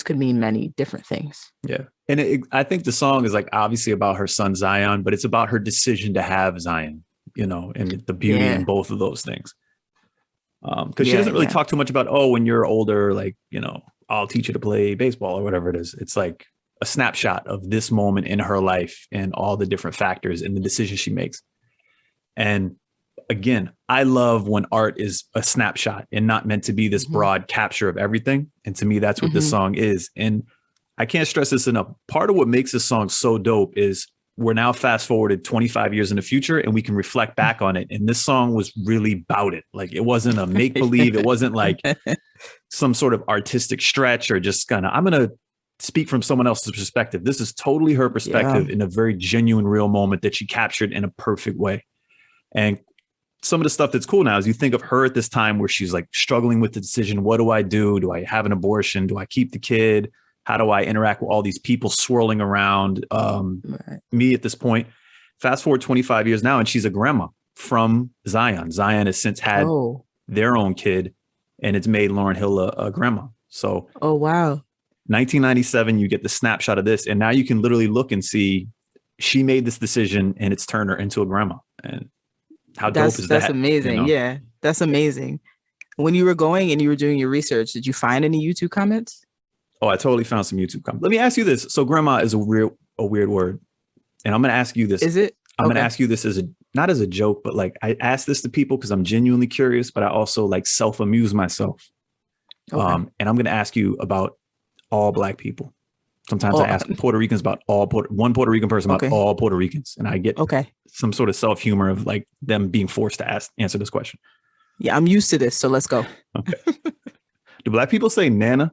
could mean many different things. Yeah. And I think the song is like obviously about her son Zion, but it's about her decision to have Zion, you know, and the beauty in both of those things. Because she doesn't really talk too much about, oh, when you're older, like, you know, I'll teach you to play baseball or whatever it is. It's like a snapshot of this moment in her life and all the different factors and the decisions she makes. And again, I love when art is a snapshot and not meant to be this broad capture of everything. And to me, that's what this song is. And I can't stress this enough. Part of what makes this song so dope is we're now fast forwarded 25 years in the future and we can reflect back on it. And this song was really about it. Like, it wasn't a make believe. It wasn't like some sort of artistic stretch or just I'm going to speak from someone else's perspective. This is totally her perspective in a very genuine, real moment that she captured in a perfect way. And some of the stuff that's cool now is you think of her at this time where she's like struggling with the decision. What do I do? Do I have an abortion? Do I keep the kid? How do I interact with all these people swirling around me at this point? Fast forward 25 years now, and she's a grandma from Zion. Zion has since had their own kid, and it's made Lauryn Hill a grandma. So, oh, wow. 1997, you get the snapshot of this, and now you can literally look and see she made this decision, and it's turned her into a grandma. And how dope is that? That's amazing. You know? Yeah, that's amazing. When you were going and you were doing your research, did you find any YouTube comments? Oh, I totally found some YouTube comments. Let me ask you this. So grandma is a weird word. And I'm going to ask you this. Is it? I'm going to ask you this as not as a joke, but like I ask this to people because I'm genuinely curious, but I also like self-amuse myself. And I'm going to ask you about all Black people. Sometimes I ask Puerto Ricans about one Puerto Rican person about all Puerto Ricans. And I get some sort of self-humor of like them being forced to answer this question. Yeah, I'm used to this. So let's go. Okay. Do Black people say Nana?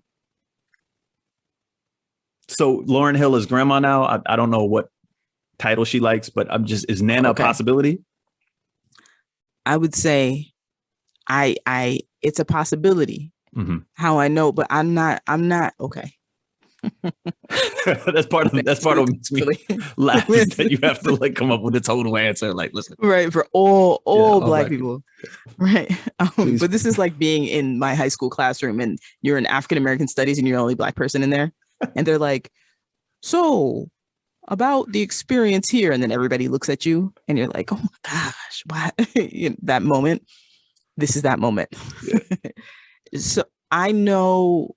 So Lauryn Hill is grandma now. I don't know what title she likes, but is Nana a possibility? I would say it's a possibility. How I know, but I'm not okay. that's part of what makes me laugh that you have to like come up with a total answer. Like, listen, right, for all Black people. Right. But this is like being in my high school classroom and you're in African American studies and you're the only Black person in there. And they're like, so about the experience here. And then everybody looks at you and you're like, oh my gosh, what? That moment. This is that moment. Yeah. So I know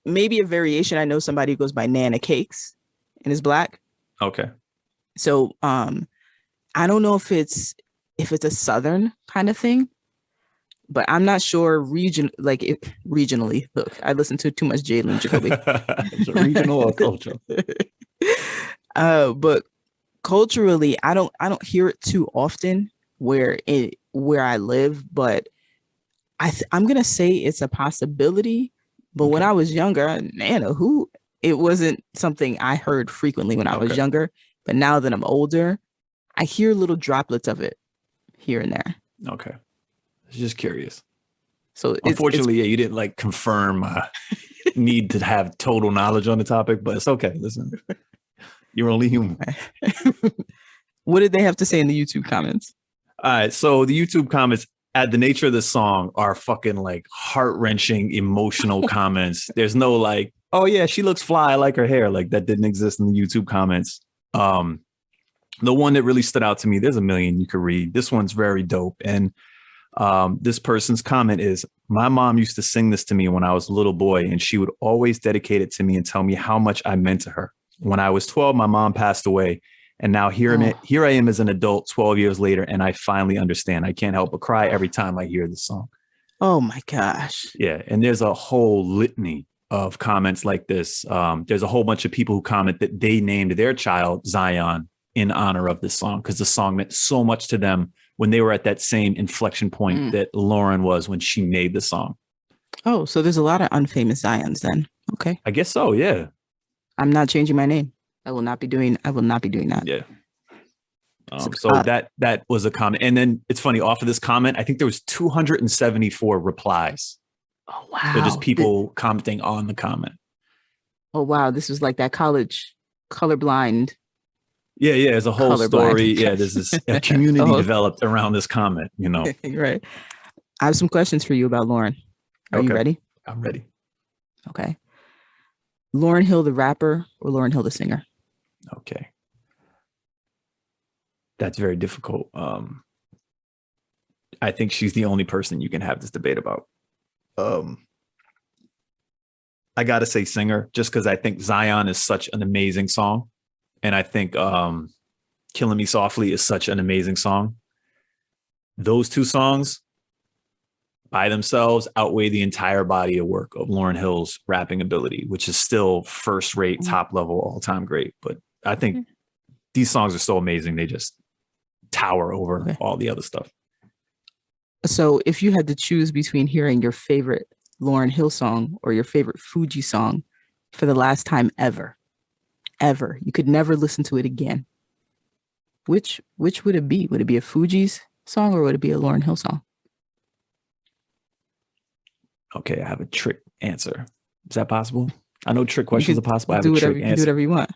maybe a variation. I know somebody who goes by Nana Cakes and is Black. Okay. So I don't know if it's a Southern kind of thing. But I'm not sure regionally. Look, I listen to too much Jalen Jacoby. Regional or culture? But culturally, I don't hear it too often where I live. But I'm gonna say it's a possibility. But when I was younger, Nana, it wasn't something I heard frequently when I was younger. But now that I'm older, I hear little droplets of it here and there. Okay. Just curious. So unfortunately, you didn't like confirm need to have total knowledge on the topic, but it's okay. Listen, you're only human. What did they have to say in the YouTube comments? All right. So the YouTube comments at the nature of the song are fucking like heart-wrenching, emotional comments. There's no like, oh yeah, she looks fly, I like her hair. Like that didn't exist in the YouTube comments. The one that really stood out to me, there's a million you could read. This one's very dope. And this person's comment is, my mom used to sing this to me when I was a little boy, and she would always dedicate it to me and tell me how much I meant to her. When I was 12, my mom passed away. And now here I am as an adult 12 years later, and I finally understand. I can't help but cry every time I hear this song. Oh my gosh. Yeah. And there's a whole litany of comments like this. There's a whole bunch of people who comment that they named their child Zion in honor of this song because the song meant so much to them when they were at that same inflection point that Lauryn was when she made the song. Oh, so there's a lot of unfamous Zions then. Okay. I guess so. Yeah. I'm not changing my name. I will not be doing that. Yeah. So that was a comment. And then it's funny, off of this comment, I think there was 274 replies. Oh, wow. So just people commenting on the comment. Oh, wow. This was like that college colorblind. Yeah. There's a whole story. Yeah. There's this a community developed around this comment, you know. Right. I have some questions for you about Lauryn. Are you ready? I'm ready. Okay. Lauryn Hill, the rapper, or Lauryn Hill, the singer? Okay. That's very difficult. I think she's the only person you can have this debate about. I got to say singer, just because I think Zion is such an amazing song. And I think Killing Me Softly is such an amazing song. Those two songs by themselves outweigh the entire body of work of Lauryn Hill's rapping ability, which is still first rate, top level, all time great. But I think these songs are so amazing. They just tower over all the other stuff. So if you had to choose between hearing your favorite Lauryn Hill song or your favorite Fuji song for the last time ever, you could never listen to it again, which would it be? Would it be a Fuji's song or would it be a Lauryn Hill song? Okay, I have a trick answer. Is that possible? I know trick questions are possible. I have do a trick answer. Do whatever you want.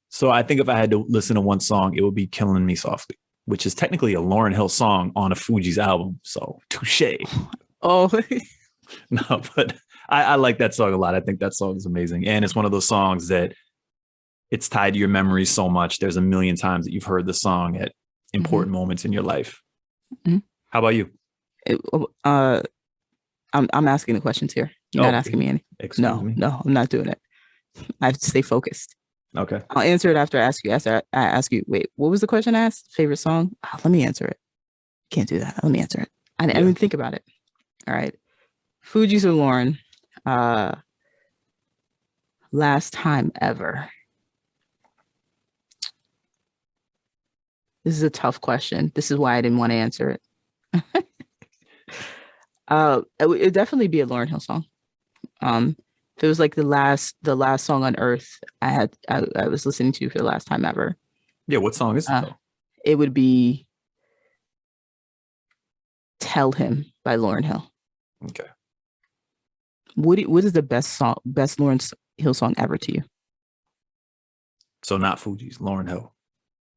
So I think if I had to listen to one song, it would be Killing Me Softly, which is technically a Lauryn Hill song on a Fuji's album. So touche. Oh, no, but I like that song a lot. I think that song is amazing. And it's one of those songs that it's tied to your memory so much. There's a million times that you've heard the song at important moments in your life. How about you? I'm asking the questions here. You're not asking me any. Excuse me. No, I'm not doing it. I have to stay focused. Okay. I'll answer it after I ask you. After I ask you, wait, what was the question I asked? Favorite song? Oh, let me answer it. Can't do that. Let me answer it. I didn't even think about it. All right. Fuji's or Lauryn. Last time ever. This is a tough question. This is why I didn't want to answer it. It would definitely be a Lauryn Hill song. If it was like the last song on earth I was listening to for the last time ever. Yeah, what song is it though? It would be Tell Him by Lauryn Hill. Okay. What is the best Lauryn Hill song ever to you? So not Fuji's, Lauryn Hill.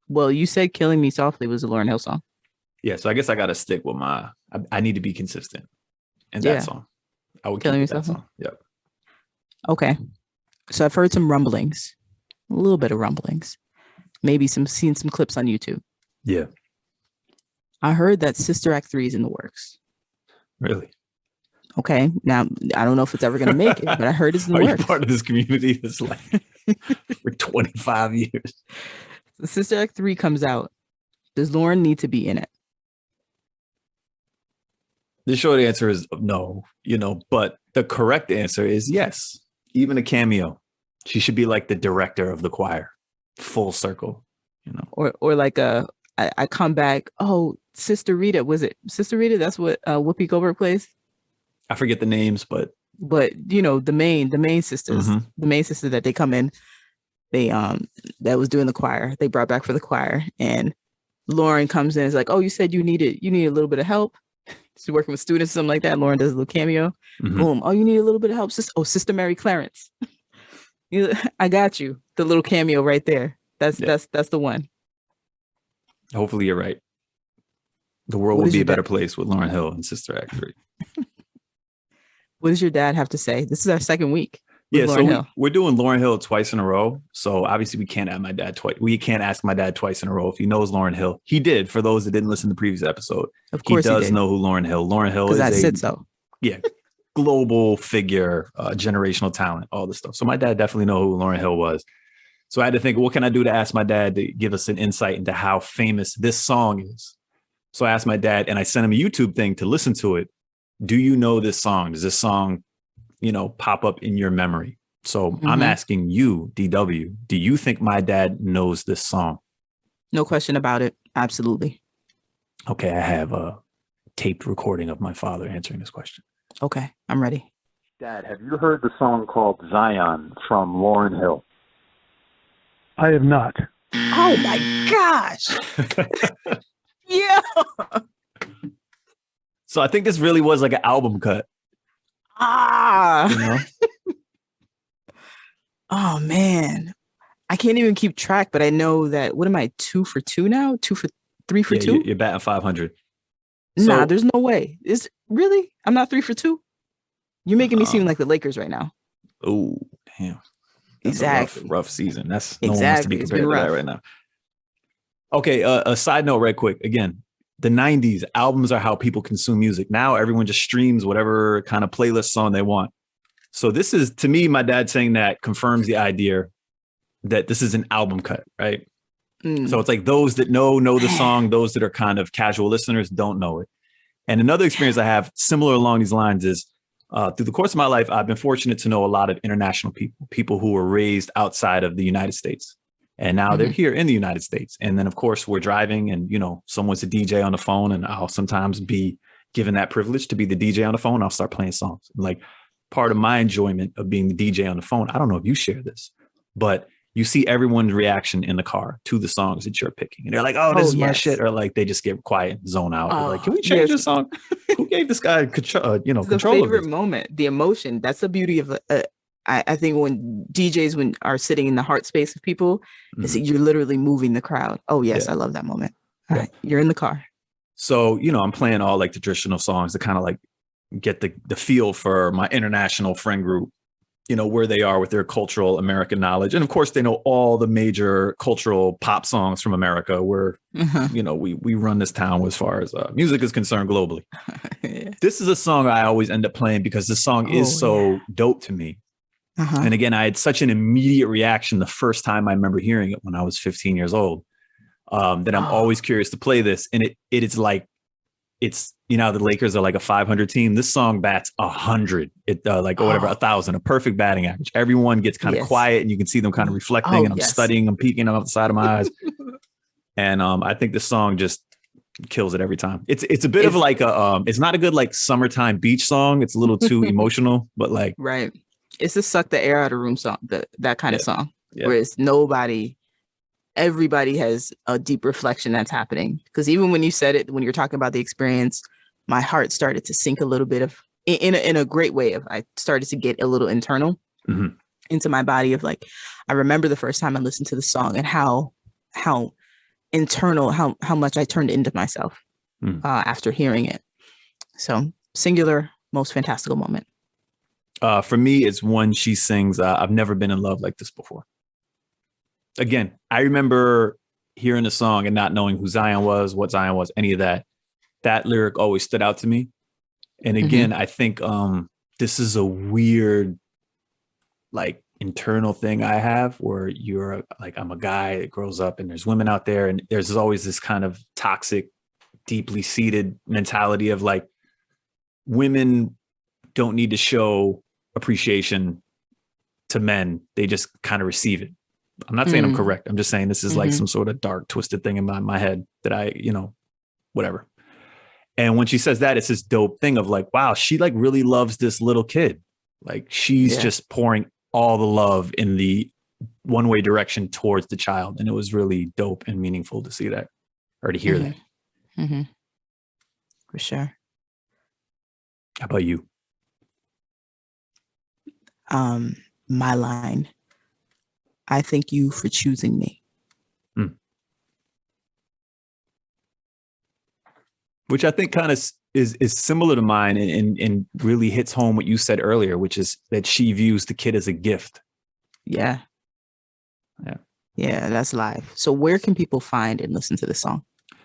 Well, you said Killing Me Softly was a Lauryn Hill song. Yeah, so I guess I got to stick with I need to be consistent in that song. I would Killing Me Softly. Yep. Okay. So I've heard some rumblings, a little bit of rumblings, maybe seen some clips on YouTube. Yeah. I heard that Sister Act 3 is in the works. Really? Okay. Now, I don't know if it's ever going to make it, but I heard it's in the works. Are you part of this community that's like for 25 years? The Sister Act 3 comes out. Does Lauryn need to be in it? The short answer is no, but the correct answer is yes. Even a cameo. She should be like the director of the choir. Full circle, Or like I come back, oh, Sister Rita, was it Sister Rita? That's what Whoopi Goldberg plays? I forget the names, but the main sisters, the main sister that they come in, they that was doing the choir, they brought back for the choir, and Lauryn comes in and is like, oh, you said you needed a little bit of help. She's working with students, something like that. Lauryn does a little cameo. Boom. Oh, you need a little bit of help. Sister Mary Clarence. I got you. The little cameo right there. That's the one. Hopefully you're right. The world will be a better place with Lauryn Hill and Sister Act 3. What does your dad have to say? This is our second week. Yeah, so we're doing Lauryn Hill twice in a row. So obviously we can't ask my dad twice. We can't ask my dad twice in a row if he knows Lauryn Hill. He did. For those that didn't listen to the previous episode, of course he does know who Lauryn Hill. Lauryn Hill is because I said so. Yeah, global figure, generational talent, all this stuff. So my dad definitely know who Lauryn Hill was. So I had to think, what can I do to ask my dad to give us an insight into how famous this song is? So I asked my dad, and I sent him a YouTube thing to listen to it. Do you know this song? Does this song, pop up in your memory. So I'm asking you, DW, do you think my dad knows this song? No question about it. Absolutely. Okay, I have a taped recording of my father answering this question. Okay, I'm ready. Dad, have you heard the song called Zion from Lauryn Hill? I have not. Oh my gosh. Yeah. So I think this really was like an album cut. Ah. Oh man. I can't even keep track, but I know that, what am I, 2 for 2 now? 3 for 2? You're batting 500. Nah, So, there's no way. Is really? I'm not 3 for 2? You're making me seem like the Lakers right now. Oh, damn. That's Exactly. a rough season. That's exactly. No one wants to be compared to that right now. Okay, a side note right quick. Again, the 90s, albums are how people consume music. Now everyone just streams whatever kind of playlist song they want. So this is, to me, my dad saying that confirms the idea that this is an album cut, right? So it's like those that know the song, those that are kind of casual listeners don't know it. And another experience I have similar along these lines is through the course of my life, I've been fortunate to know a lot of international people who were raised outside of the United States. And now they're here in the United States. And then, of course, we're driving and, someone's a DJ on the phone, and I'll sometimes be given that privilege to be the DJ on the phone. I'll start playing songs. Like, part of my enjoyment of being the DJ on the phone, I don't know if you share this, but you see everyone's reaction in the car to the songs that you're picking. And they're like, oh, this is my shit. Or like, they just get quiet and zone out. They're like, can we change this song? Who gave this guy control? The favorite moment, the emotion. That's the beauty of I think when DJs are sitting in the heart space of people, is that you're literally moving the crowd. Oh yes, I love that moment. All right, you're in the car. So, I'm playing all like the traditional songs to kind of like get the feel for my international friend group, where they are with their cultural American knowledge. And of course, they know all the major cultural pop songs from America where, we run this town as far as music is concerned globally. This is a song I always end up playing because the song is so dope to me. And again, I had such an immediate reaction the first time I remember hearing it when I was 15 years old, that I'm always curious to play this. And it is like, it's, the Lakers are like a 500 team. This song bats 100, like, or whatever, 1,000, a perfect batting average. Everyone gets kind of quiet and you can see them kind of reflecting, and I'm studying, I'm peeking off the side of my eyes. And I think the song just kills it every time. It's a bit of like it's not a good like summertime beach song. It's a little too emotional, but like, right. It's the suck the air out of room song, that kind of song, where it's everybody has a deep reflection that's happening. Because even when you said it, when you're talking about the experience, my heart started to sink a little bit of in a great way. I started to get a little internal into my body of like, I remember the first time I listened to the song and how internal, how much I turned into myself after hearing it. So singular, most fantastical moment. For me, it's when she sings, I've never been in love like this before. Again, I remember hearing the song and not knowing who Zion was, what Zion was, any of that. That lyric always stood out to me. And again, I think this is a weird, like, internal thing I have where you're like, I'm a guy that grows up and there's women out there, and there's always this kind of toxic, deeply seated mentality of like, women don't need to show appreciation to men. They just kind of receive it. I'm not saying I'm correct. I'm just saying this is like some sort of dark, twisted thing in my head that I, whatever. And when she says that, it's this dope thing of like, wow, she like really loves this little kid. Like she's just pouring all the love in the one-way direction towards the child. And it was really dope and meaningful to see that, or to hear that. For sure. How about you? My line. I thank you for choosing me. Which I think kind of is similar to mine and really hits home what you said earlier, which is that she views the kid as a gift. Yeah, that's live. So where can people find and listen to this song?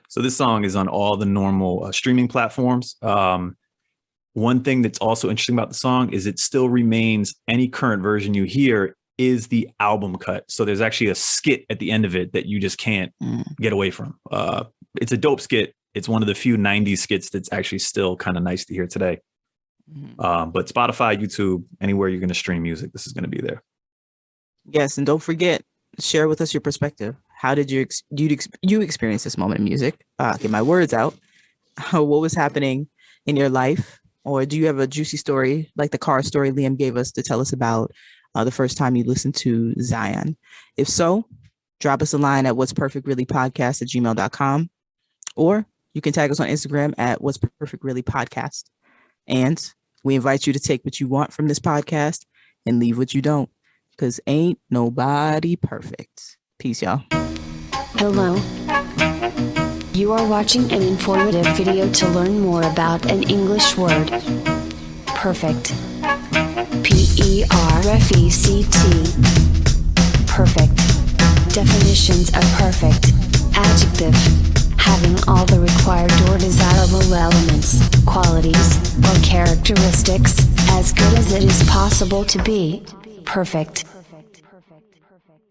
So this song is on all the normal streaming platforms. One thing that's also interesting about the song is it still remains, any current version you hear is the album cut. So there's actually a skit at the end of it that you just can't get away from. It's a dope skit. It's one of the few 90s skits that's actually still kind of nice to hear today. But Spotify, YouTube, anywhere you're going to stream music, this is going to be there. Yes, and don't forget, share with us your perspective. How did you experience this moment in music? Get my words out. What was happening in your life? Or do you have a juicy story like the car story Liam gave us to tell us about the first time you listened to Zion? If so, drop us a line at whatsperfectreallypodcast@gmail.com, or you can tag us on Instagram at whatsperfectreallypodcast. And we invite you to take what you want from this podcast and leave what you don't, because ain't nobody perfect. Peace, y'all. Hello. You are watching an informative video to learn more about an English word. Perfect. Perfect. Perfect. Definitions of perfect. Adjective. Having all the required or desirable elements, qualities, or characteristics, as good as it is possible to be. Perfect.